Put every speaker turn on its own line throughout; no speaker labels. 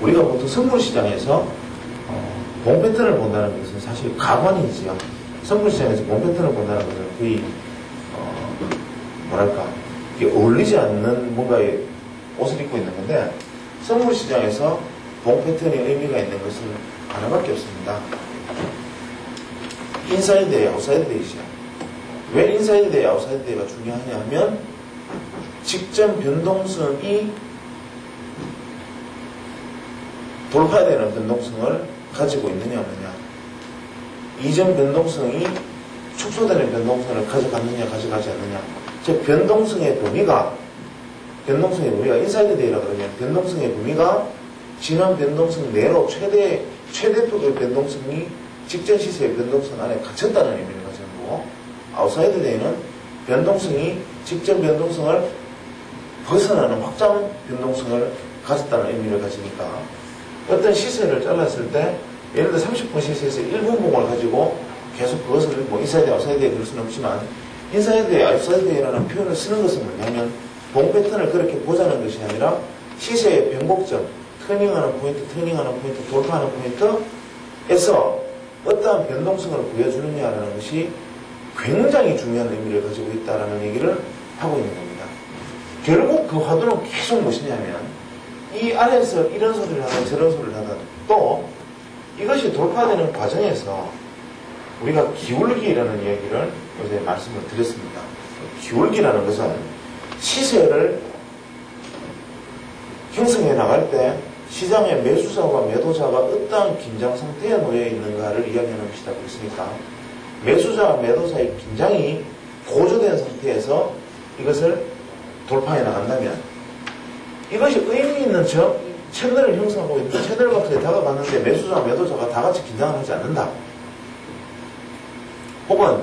우리가 보통 선물 시장에서 봉 패턴을 본다는 것은 사실 가관이지요. 선물 시장에서 봉 패턴을 본다는 것은 거의 뭐랄까 이게 어울리지 않는 뭔가의 옷을 입고 있는 건데, 선물 시장에서 봉 패턴의 의미가 있는 것은 하나밖에 없습니다. 인사이드 데이, 아웃사이드 데이죠. 왜 인사이드 데이, 아웃사이드 데이가 중요하냐 하면 직전 변동성이 돌파되는 변동성을 가지고 있느냐 없느냐, 이전 변동성이 축소되는 변동성을 가져갔느냐 가져가지 않느냐. 즉 변동성의 범위가 인사이드 데이라 그러면 변동성의 범위가 지난 변동성 내로 최대폭의 변동성이 직전 시세의 변동성 안에 갇혔다는 의미를 가지는 거고, 아웃사이드 데이는 변동성이 직전 변동성을 벗어나는 확장 변동성을 가졌다는 의미를 가지니까, 어떤 시세를 잘랐을 때 예를 들어 30분 시세에서 1분 봉을 가지고 계속 그것을 뭐 인사이드 아웃사이드 데이 그럴 수는 없지만, 인사이드 데이 아웃사이드 데이라는 표현을 쓰는 것은 뭐냐면 봉 패턴을 그렇게 보자는 것이 아니라 시세의 변곡점, 터닝하는 포인트, 돌파하는 포인트에서 어떠한 변동성을 보여주느냐라는 것이 굉장히 중요한 의미를 가지고 있다는 얘기를 하고 있는 겁니다. 결국 그 화두는 계속 무엇이냐면, 이 안에서 이런 소리를 하든 저런 소리를 하든, 또 이것이 돌파되는 과정에서 우리가 기울기라는 이야기를 어제 말씀을 드렸습니다. 기울기라는 것은 시세를 형성해 나갈 때 시장의 매수자와 매도자가 어떠한 긴장 상태에 놓여 있는가를 이야기하는 것이다 그랬으니까, 매수자와 매도자의 긴장이 고조된 상태에서 이것을 돌파해 나간다면, 이것이 의미 있는 채널을 형성하고 있는 채널 박스에 다가갔는데 매수자와 매도자가 다 같이 긴장을 하지 않는다. 혹은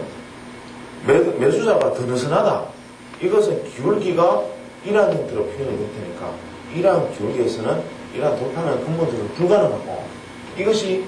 매수자가 더 느슨하다. 이것은 기울기가 이러한 형태로 표현이 될 테니까, 이러한 기울기에서는 이러한 돌파는 근본적으로 불가능하고, 이것이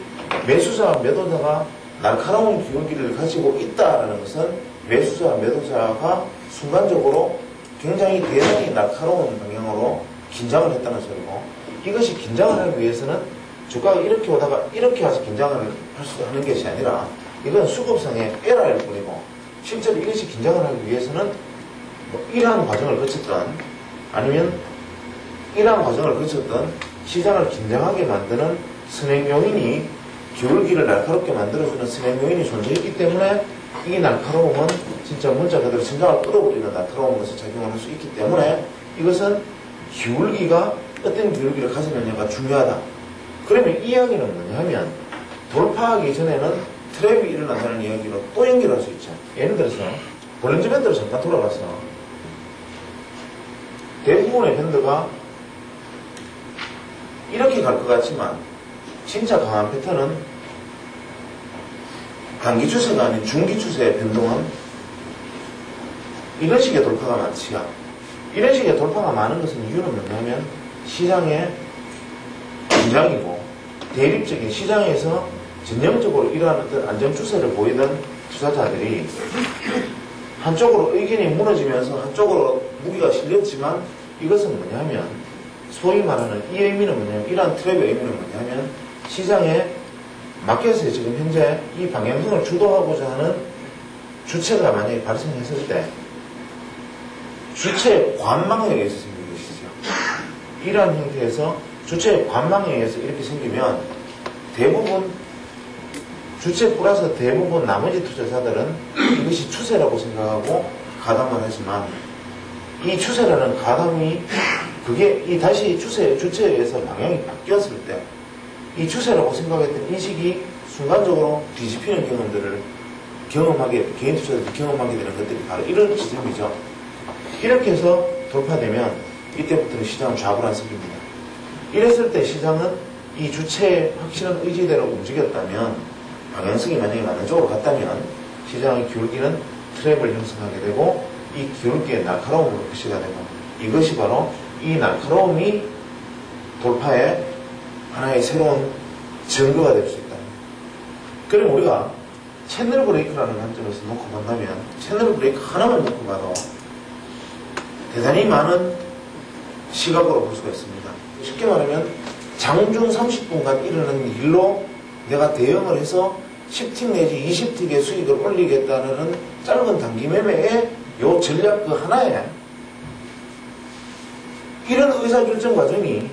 매수자와 매도자가 날카로운 기울기를 가지고 있다라는 것은 매수자와 매도자가 순간적으로 굉장히 대단히 날카로운 방향으로 긴장을 했다는 소리고, 이것이 긴장을 하기 위해서는 주가가 이렇게 오다가 이렇게 와서 긴장을 하는 것이 아니라 이건 수급상의 에러일 뿐이고, 실제로 이것이 긴장을 하기 위해서는 뭐 이러한 과정을 거쳤던 아니면 이러한 과정을 거쳤던 시장을 긴장하게 만드는 선행 요인이, 기울기를 날카롭게 만들어주는 선행 요인이 존재했기 때문에 이 날카로움은 진짜 문자 그대로 심장을 끌어버리는 날카로운 것을 작용을 할 수 있기 때문에, 이것은 기울기가 어떤 기울기를 가지느냐가 중요하다. 그러면 이 이야기는 뭐냐 하면, 돌파하기 전에는 트랩이 일어난다는 이야기로 또 연결할 수 있죠. 예를 들어서 볼린저 밴드로 잠깐 돌아가서 대부분의 밴드가 이렇게 갈 것 같지만 진짜 강한 패턴은 단기 추세가 아닌 중기 추세의 변동은 이런 식의 돌파가 많지요. 이런 식의 돌파가 많은 것은 이유는 뭐냐면 시장의 긴장이고, 대립적인 시장에서 전형적으로 이러한 어떤 안정 추세를 보이던 투자자들이 한쪽으로 의견이 무너지면서 한쪽으로 무기가 실렸지만, 이것은 뭐냐면 소위 말하는 이 의미는 뭐냐면, 이러한 트랩의 의미는 뭐냐면 시장에 마켓에 지금 현재 이 방향성을 주도하고자 하는 주체가 만약에 발생했을 때 주체의 관망에 의해서 생긴 것이죠. 이러한 형태에서 주체의 관망에 의해서 이렇게 생기면 대부분 주체 플러스 대부분 나머지 투자자들은 이것이 추세라고 생각하고 가담을 하지만, 이 추세라는 가담이 그게 이 다시 주체에 의해서 방향이 바뀌었을 때 이 추세라고 생각했던 인식이 순간적으로 뒤집히는 경험들을 개인 투자자들이 경험하게 되는 것들이 바로 이런 지점이죠. 이렇게 해서 돌파되면 이때부터는 시장은 좌불안석입니다. 이랬을 때 시장은 이 주체의 확실한 의지대로 움직였다면, 방향성이 만약에 맞는 쪽으로 갔다면 시장의 기울기는 트랩을 형성하게 되고, 이 기울기의 날카로움으로 표시가 되고, 이것이 바로 이 날카로움이 돌파의 하나의 새로운 증거가 될 수 있다. 그럼 우리가 채널 브레이크라는 관점에서 놓고 본다면, 채널 브레이크 하나만 놓고 봐도 대단히 많은 시각으로 볼 수가 있습니다. 쉽게 말하면 장중 30분간 일어나는 일로 내가 대응을 해서 10틱 내지 20틱의 수익을 올리겠다는 짧은 단기 매매의 요 전략 그 하나에 이런 의사결정 과정이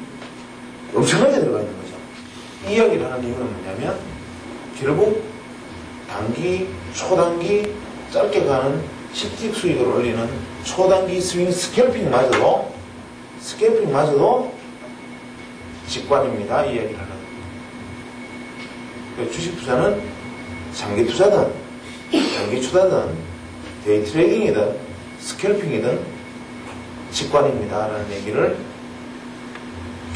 엄청나게 들어가 있는 거죠. 이 이야기를 하는 이유는 뭐냐면 결국 단기, 초단기, 짧게 가는 10틱 수익을 올리는 초단기 스윙 스캘핑마저도 직관입니다. 이 이야기를 하는. 주식 투자는 장기 투자든 단기 투자든 데이 트레이딩이든 스캘핑이든 직관입니다. 라는 얘기를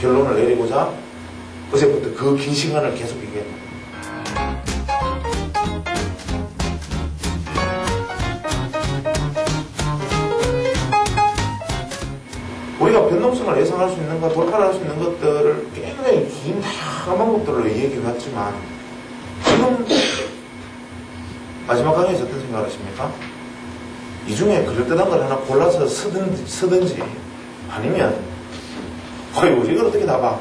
결론을 내리고자 어제부터 그 긴 시간을 계속 얘기했습니다. 우리가 변동성을 예상할 수 있는 것, 돌파를 할 수 있는 것들을 굉장히 긴 다양한 것들로 얘기해봤지만 지금 마지막 강의에서 어떤 생각을 하십니까? 이 중에 그럴듯한 걸 하나 골라서 쓰든지 아니면 이걸 어떻게 다 봐?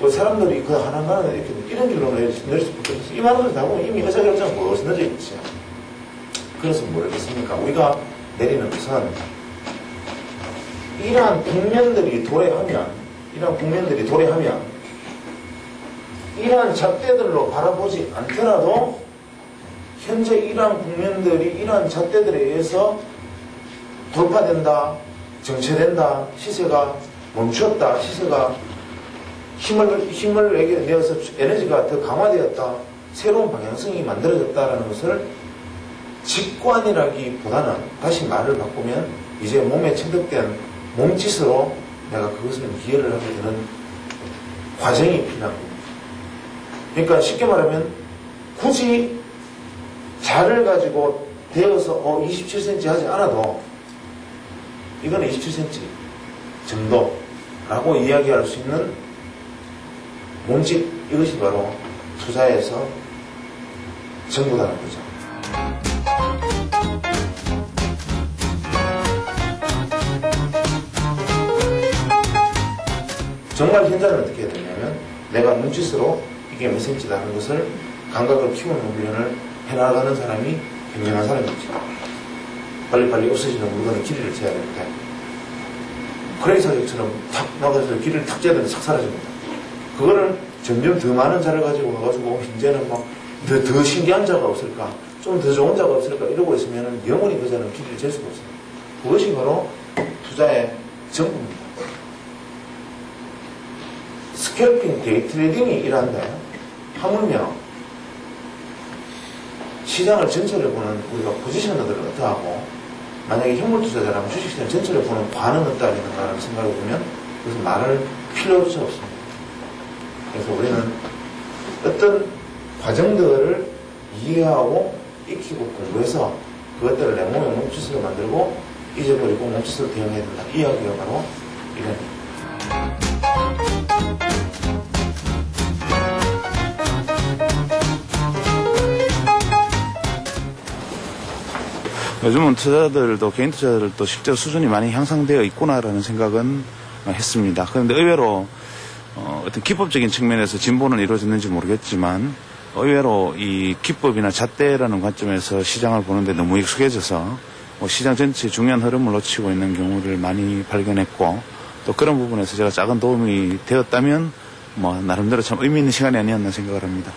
사람들이 그 하나하나 이런 결론을 내릴 수밖에 없어. 이 말을 다 보면 이미 의사결정은 무엇이 늦어 있지. 그래서 모르겠습니까? 우리가 내리는 것은 이러한 국면들이 도래하면 이러한 잣대들로 바라보지 않더라도 현재 이러한 국면들이 이러한 잣대들에 의해서 돌파된다, 정체된다, 시세가 멈췄다, 시세가 힘을 내어서 에너지가 더 강화되었다, 새로운 방향성이 만들어졌다라는 것을 직관이라기보다는 다시 말을 바꾸면 이제 몸에 체득된 몸짓으로 내가 그것을 이해를 하게 되는 과정이 필요한 겁니다. 그러니까 쉽게 말하면 굳이 자를 가지고 되어서 27cm 하지 않아도 이거는 27cm 정도라고 이야기할 수 있는 몸짓, 이것이 바로 투자에서 전부다는 거죠. 정말 현장은 어떻게 해야 되냐면 내가 눈짓으로 이게 몇 cm다 하는 것을 감각을 키우는 훈련을 해나가는 사람이 굉장한 사람이지. 빨리빨리 없어지는 물건의 길이를 재야 되는데 크레이사직처럼 탁 막아서 길이를 탁 재야 되는데 싹 사라집니다. 그거를 점점 더 많은 자를 가지고 와가지고 이제는 막 더 신기한 자가 없을까, 좀 더 좋은 자가 없을까 이러고 있으면 영원히 그 자는 길이를 잴 수가 없어요. 그것이 바로 투자의 전부입니다. 스캘핑, 데이 트레이딩이 일한다 하물며 시장을 전체를 보는 우리가 포지셔너들을 어떠하고 만약에 현물 투자자라면 주식시장 전체를 보는 관은 어떠하겠는가라는 생각을 보면 그것은 말을 필요 없이 없습니다. 그래서 우리는 어떤 과정들을 이해하고 익히고 공부해서 그것들을 내 몸에 몸짓으로 만들고 잊어버리고 몸짓으로 대응해야 된다. 이 이야기가 바로 이런
요즘은 투자자들도 개인 투자자들도 실제로 수준이 많이 향상되어 있구나라는 생각은 했습니다. 그런데 의외로 어떤 기법적인 측면에서 진보는 이루어졌는지 모르겠지만 의외로 이 기법이나 잣대라는 관점에서 시장을 보는데 너무 익숙해져서 시장 전체의 중요한 흐름을 놓치고 있는 경우를 많이 발견했고 또 그런 부분에서 제가 작은 도움이 되었다면 나름대로 참 의미 있는 시간이 아니었나 생각을 합니다.